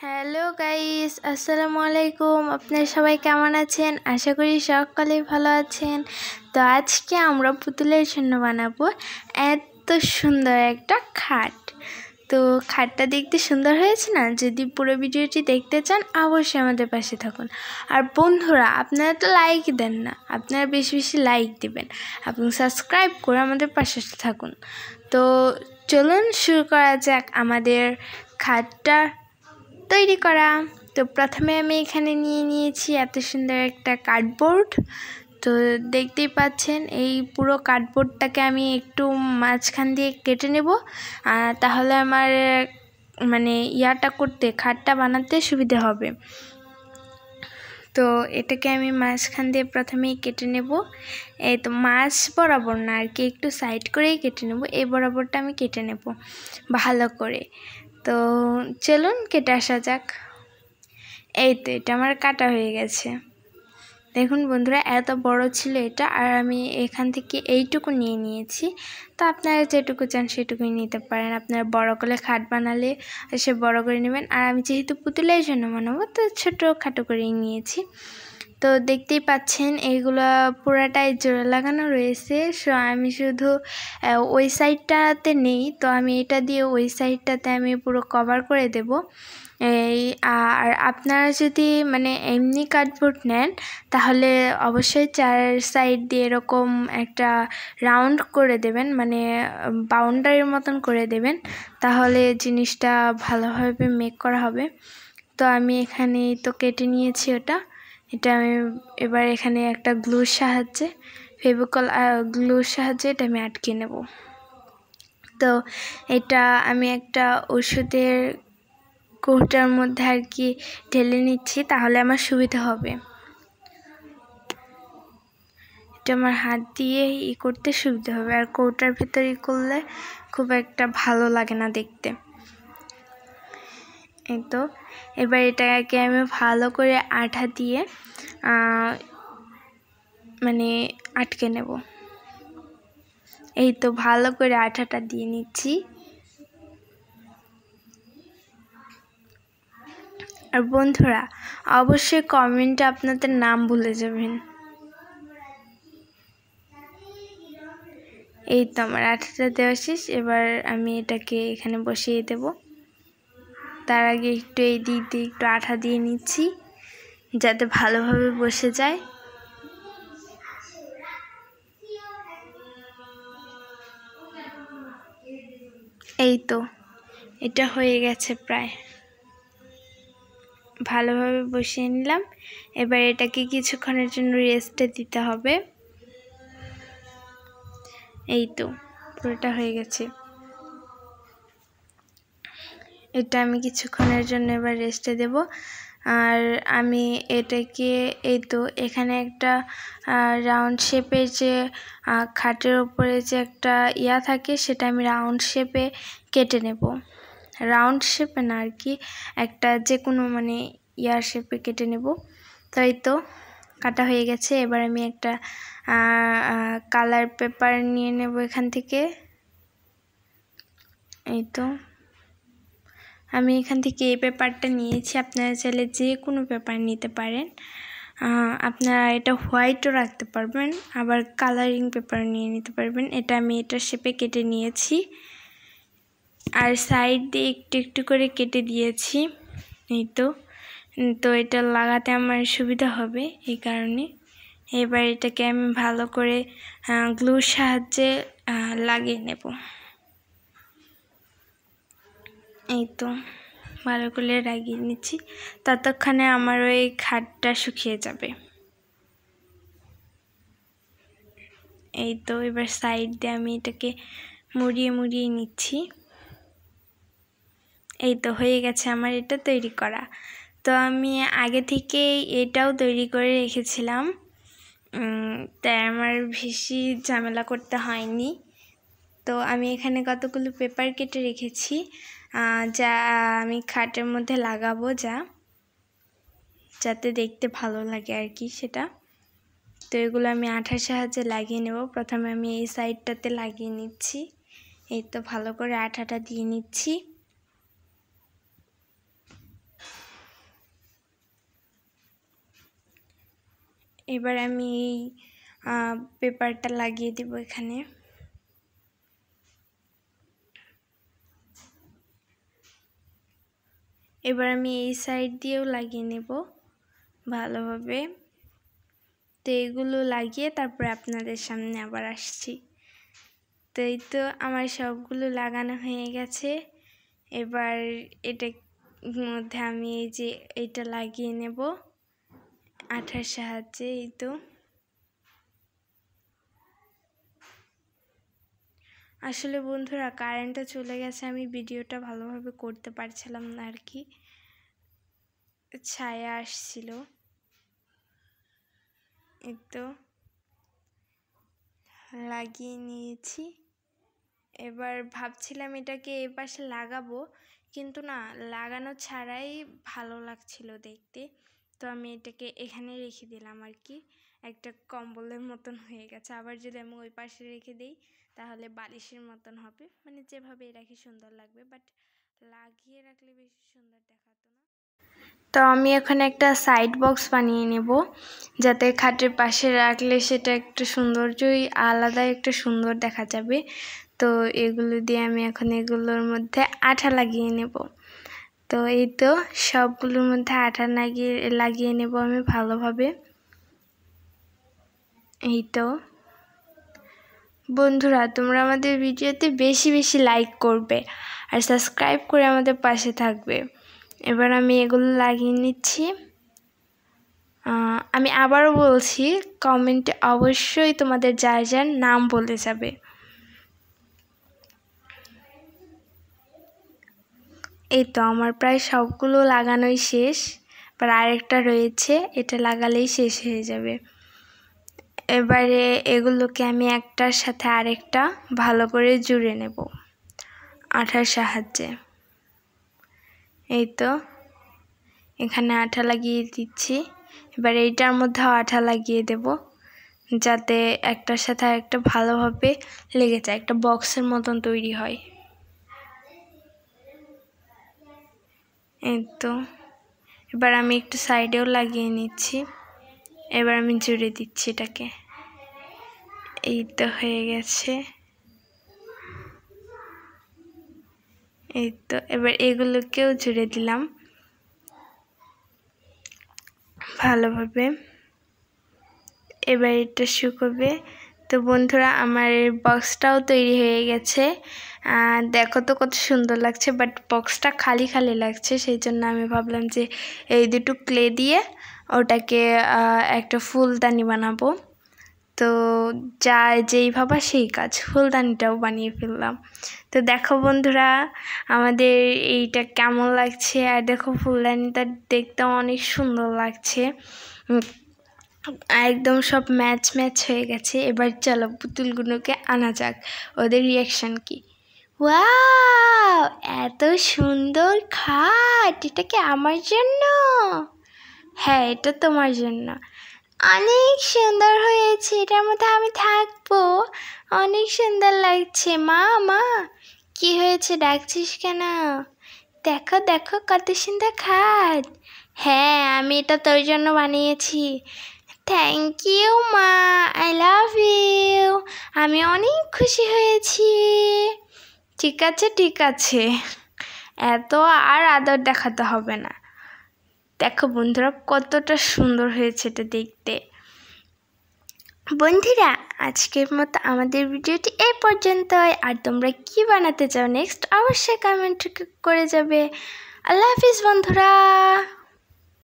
Hello guys, আসসালামু আলাইকুম। আপনারা সবাই কেমন আছেন? আশা করি সকলেই ভালো আছেন। তো আজকে আমরা পুতুলের জন্য বানাবো এত সুন্দর একটা খাট। তো খাটটা দেখতে সুন্দর হয়েছে না? যদি পুরো ভিডিওটি দেখতে চান অবশ্যই আমাদের পাশে থাকুন। আর বন্ধুরা, আপনারা তো লাইক দেন না, আপনারা বেশি বেশি লাইক দিবেন এবং সাবস্ক্রাইব করে আমাদের পাশে থাকুন। তো চলুন শুরু করা যাক আমাদের খাটটা তৈরি করা। তো প্রথমে আমি এখানে নিয়েছি এত সুন্দর একটা কার্ডবোর্ড। তো দেখতেই পাচ্ছেন এই পুরো কার্ডবোর্ডটাকে আমি একটু মাঝখান দিয়ে কেটে নেব, তাহলে আমার ইয়াটা করতে খাটটা বানাতে সুবিধা হবে। তো এটাকে আমি মাঝখান দিয়ে প্রথমেই কেটে নেব। এই তো মাঝ বরাবর না আর কি, একটু সাইড করেই কেটে নেব। এই বরাবরটা আমি কেটে নেব ভালো করে। তো চলুন কেটে আসা যাক। এই তো এটা আমার কাটা হয়ে গেছে। দেখুন বন্ধুরা, এত বড় ছিল এটা, আর আমি এখান থেকে এইটুকু নিয়ে নিয়েছি। তো আপনারা যেটুকু চান সেটুকুই নিতে পারেন। আপনারা বড় করে খাট বানালে সে বড় করে নেবেন, আর আমি যেহেতু পুতুলের জন্য বানাবো তো ছোটোখাটো করেই নিয়েছি। তো দেখতেই পাচ্ছেন এইগুলো পুরাটাই জোড়া লাগানো রয়েছে। আমি শুধু ওই সাইডটাতে নেই, তো আমি এটা দিয়ে ওই সাইডটাতে আমি পুরো কভার করে দেব। আর আপনারা যদি এমনি কার্ডবোর্ড নেন তাহলে অবশ্যই চার সাইড দিয়ে এরকম একটা রাউন্ড করে দেবেন, বাউন্ডারির মতন করে দেবেন, তাহলে জিনিসটা ভালোভাবে মেক করা হবে। তো আমি এখানে তো কেটে নিয়েছি ওটা। এটা আমি এবার এখানে একটা গ্লুর সাহায্যে, ফেভিকল গ্লুর সাহায্যে এটা আমি আটকে নেব। তো এটা আমি একটা ওষুধের কৌটার মধ্যে আর কি ঢেলে নিচ্ছি, তাহলে আমার সুবিধা হবে। এটা আমার হাত দিয়ে করতে সুবিধা হবে, আর কৌটার ভিতরে করলে খুব একটা ভালো লাগে না দেখতে। এই তো এবার এটাকে আমি ভালো করে আঠা দিয়ে আটকে নেব। এই তো ভালো করে আঠাটা দিয়ে নিচ্ছি। আর বন্ধুরা, অবশ্যই কমেন্টে আপনাদের নাম ভুলে যাবেন। এই তো আমার আঠাটা দেওয়া শেষ। এবার আমি এটাকে এখানে বসিয়ে দেব। তার আগে একটু এই দিক দিয়ে একটু আঠা দিয়ে নিচ্ছি যাতে ভালোভাবে বসে যায়। এই তো এটা হয়ে গেছে প্রায়, ভালোভাবে বসিয়ে নিলাম। এবার এটাকে কিছুক্ষণের জন্য রেস্টে দিতে হবে। এই তো পুরোটা হয়ে গেছে। এটা আমি কিছুক্ষণের জন্য এবার রেস্টে দেব। আর আমি এটাকে এই তো এখানে একটা রাউন্ড শেপের যে খাটের ওপরে যে একটা থাকে সেটা আমি রাউন্ড শেপে কেটে নেব। রাউন্ড শেপে না আর কি, একটা যে কোনো শেপে কেটে নেব। তো এই তো কাটা হয়ে গেছে। এবার আমি একটা কালার পেপার নিয়ে নেব এখান থেকে। এই তো আমি এখান থেকে এই পেপারটা নিয়েছি, আপনারা চাইলে যে কোনো পেপার নিতে পারেন। আপনারা এটা হোয়াইটও রাখতে পারবেন, আবার কালারিং পেপার নিয়ে নিতে পারবেন। এটা আমি এটার শেপে কেটে নিয়েছি, আর সাইড দিয়ে একটু একটু করে কেটে দিয়েছি। এই তো এটা লাগাতে আমার সুবিধা হবে এই কারণে। এবার এটাকে আমি ভালো করে গ্লুর সাহায্যে লাগিয়ে নেব। এই তো ভালো করে লাগিয়ে নিচ্ছি, ততক্ষণে আমার ওই খাটটা শুকিয়ে যাবে। এই তো এবার সাইড দিয়ে আমি এটাকে মুড়িয়ে মুড়িয়ে নিচ্ছি। এই তো হয়ে গেছে আমার এটা তৈরি করা। তো আমি আগে থেকে এটাও তৈরি করে রেখেছিলাম, তাই আমার বেশি ঝামেলা করতে হয়নি। তো আমি এখানে কতগুলো পেপার কেটে রেখেছি, যা আমি খাটের মধ্যে লাগাবো, যাতে দেখতে ভালো লাগে আর কি সেটা। তো এগুলো আমি আঠার সাহায্যে লাগিয়ে নেব। প্রথমে আমি এই সাইডটাতে লাগিয়ে নিচ্ছি। এই তো ভালো করে আঠাটা দিয়ে নিচ্ছি। এবার আমি এই পেপারটা লাগিয়ে দেব এখানে। এবার আমি এই সাইড দিয়েও লাগিয়ে নেব ভালোভাবে। তো এগুলো লাগিয়ে তারপরে আপনাদের সামনে আবার আসছি। তো এই তো আমার সবগুলো লাগানো হয়ে গেছে। এবার এটার মধ্যে আমি এই যে এটা লাগিয়ে নেব আঠার সাহায্যে। এই তো আসলে বন্ধুরা কারেন্টটা চলে গেছে, আমি ভিডিওটা ভালোভাবে করতে পারছিলাম না আর কি, ছায়া আসছিল। এই তো লাগিয়ে নিয়েছি। এবার ভাবছিলাম এটাকে এই পাশে লাগাবো, কিন্তু না লাগানো ছাড়াই ভালো লাগছিল দেখতে। তো আমি এটাকে এখানে রেখে দিলাম আর কি, একটা কম্বলের মতন হয়ে গেছে। আবার যদি আমি ওই পাশে রেখে দিই তাহলে বালিশের মতন হবে, মানে যেভাবে রাখি সুন্দর লাগবে, বাট লাগিয়ে রাখলে বেশি সুন্দর দেখাতো না। তো আমি এখন একটা সাইড বক্স বানিয়ে নেব, যাতে খাটের পাশে রাখলে সেটা একটা সৌন্দর্যই আলাদা, একটা সুন্দর দেখা যাবে। তো এগুলো দিয়ে আমি এখন এগুলোর মধ্যে আঠা লাগিয়ে নেব। তো এই তো সবগুলোর মধ্যে আঠা লাগিয়ে নেব আমি ভালোভাবে। এই তো বন্ধুরা, তোমরা আমাদের ভিডিওতে বেশি বেশি লাইক করবে আর সাবস্ক্রাইব করে আমাদের পাশে থাকবে। এবার আমি এগুলো লাগিয়ে নিচ্ছি। আমি আবারও বলছি, কমেন্টে অবশ্যই তোমাদের যার যার নাম বলে যাবে। এই তো আমার প্রায় সবগুলো লাগানোই শেষ, এবার আরেকটা রয়েছে, এটা লাগালেই শেষ হয়ে যাবে। এবারে এগুলোকে আমি একটার সাথে আরেকটা ভালো করে জুড়ে নেব আঠার সাহায্যে। এই তো এখানে আঠা লাগিয়ে দিচ্ছি। এবার এইটার মধ্যেও আঠা লাগিয়ে দেব, যাতে একটার সাথে আরেকটা ভালোভাবে লেগে যায়, একটা বক্সের মতন তৈরি হয়। এই তো এবার আমি একটু সাইডেও লাগিয়ে নিচ্ছি। এবার আমি জুড়ে দিচ্ছি এটাকে। এই তো হয়ে গেছে। এই তো এবার এগুলোকেও জুড়ে দিলাম ভালোভাবে। এবার এটা শুকোবে। তো বন্ধুরা, আমার বক্সটাও তৈরি হয়ে গেছে। দেখো তো কত সুন্দর লাগছে, বাট বক্সটা খালি খালি লাগছে, সেই জন্য আমি ভাবলাম যে এই দুটো ক্লে দিয়ে ওটাকে একটা ফুলদানি বানাবো। তো যেই ভাবা সেই কাজ, ফুলদানিটাও বানিয়ে ফেললাম। তো দেখো বন্ধুরা আমাদের এইটা কেমন লাগছে, আর দেখো ফুলদানিটা দেখতে অনেক সুন্দর লাগছে, একদম সব ম্যাচ হয়ে গেছে। এবার চলো পুতুলগুলোকে আনা যাক, ওদের রিয়াকশান কি। ওয়াও, এত সুন্দর খাট, এটা কি আমার জন্য? হ্যাঁ, এটা তোমার জন্য। অনেক সুন্দর হয়েছে, এটার মধ্যে আমি থাকবো, অনেক সুন্দর লাগছে। মা কি হয়েছে, ডাকছিস কেন? দেখো দেখো কত সুন্দর খাট। হ্যাঁ, আমি এটা তোর জন্য বানিয়েছি। থ্যাংক ইউ মা, আই লাভ ইউ। আমি অনেক খুশি হয়েছি। ঠিক আছে ঠিক আছে, এত আর আদর দেখাতে হবে না। দেখো বন্ধুরা কতটা সুন্দর হয়েছে এটা দেখতে। বন্ধুরা আজকের মতো আমাদের ভিডিওটি এই পর্যন্তই। আর তোমরা কি বানাতে চাও নেক্সট অবশ্যই কমেন্ট করে যাবে। আল্লাহ হাফিজ বন্ধুরা।